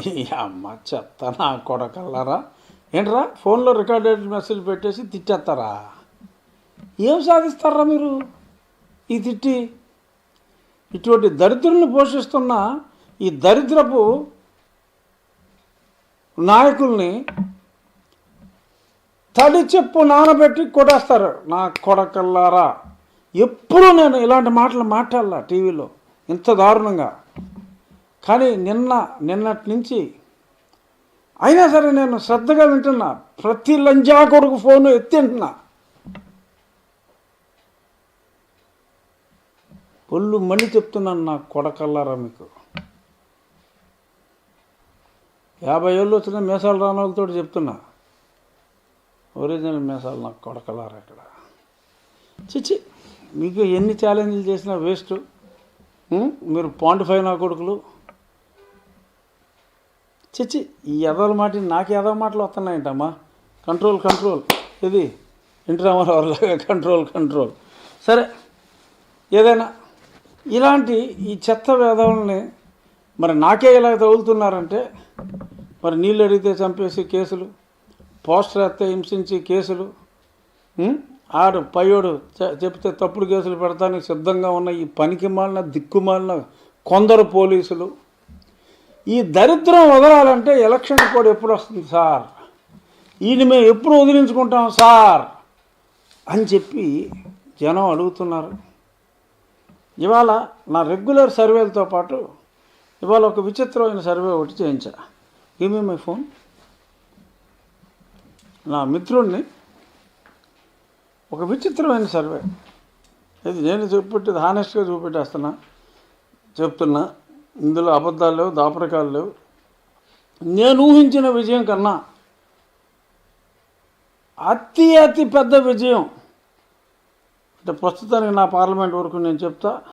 ఈ అమ్మ చెత్త నా కొడకల్లారా. ఏంట్రా ఫోన్లో రికార్డెడ్ మెసేజ్ పెట్టేసి తిట్టేస్తారా? ఏం సాధిస్తారా మీరు ఈ తిట్టి? ఇటువంటి దరిద్రులను పోషిస్తున్న ఈ దరిద్రపు నాయకుల్ని తడి చెప్పు నానబెట్టి కొట్టేస్తారు నా కొడకల్లారా. ఎప్పుడూ నేను ఇలాంటి మాటలు మాట్లాడాల టీవీలో ఇంత దారుణంగా. కానీ నిన్నటి నుంచి అయినా సరే నేను శ్రద్ధగా వింటున్నా. ప్రతి లంజా కొడుకు ఫోను ఎత్తింటున్నా. ఒళ్ళు మళ్ళీ చెప్తున్నాను నా కొడకల్లారా మీకు. 50 ఏళ్ళు వచ్చిన మీసాలు రాని వాళ్ళతో చెప్తున్నా. ఒరిజినల్ మీసాలు నాకు కొడకల్లారా ఇక్కడ. చిచ్చి, మీకు ఎన్ని ఛాలెంజ్లు చేసినా వేస్ట్. మీరు పాండిఫై నా కొడుకులు. చిచ్చి, ఈ ఎదల మాట నాకు ఎదవ మాటలు వస్తున్నాయంటమ్మా. కంట్రోల్ ఇది ఇంటి రామారావులాగా కంట్రోల్. సరే, ఏదైనా ఇలాంటి ఈ చెత్త వేదవుల్ని మరి నాకే ఇలా తగులుతున్నారంటే, మరి నీళ్ళు అడిగితే చంపేసి కేసులు, పోస్టర్ వేస్తే హింసించి కేసులు, ఆడు పయ్యోడు చెప్తే తప్పుడు కేసులు పెడతానికి సిద్ధంగా ఉన్న ఈ పనికి మాలిన దిక్కుమాలిన కొందరు పోలీసులు. ఈ దరిద్రం వదలాలంటే ఎలక్షన్ కోడ్ ఎప్పుడు వస్తుంది సార్, ఈయన మేము ఎప్పుడు వదిలించుకుంటాం సార్ అని చెప్పి జనం అడుగుతున్నారు. ఇవాళ నా రెగ్యులర్ సర్వేలతో పాటు ఇవాళ ఒక విచిత్రమైన సర్వే ఒకటి చేయించా. Give me my phone. నా మిత్రుడిని ఒక విచిత్రమైన సర్వే, ఇది నేను చూపెట్టేది హానెస్ట్గా చెప్తున్నా. ఇందులో అబద్ధాలు లేవు, దాపరికాలు లేవు. నేను ఊహించిన విజయం కన్నా అతి పెద్ద విజయం అంటే ప్రస్తుతానికి నా పార్లమెంట్ వరకు నేను చెప్తా.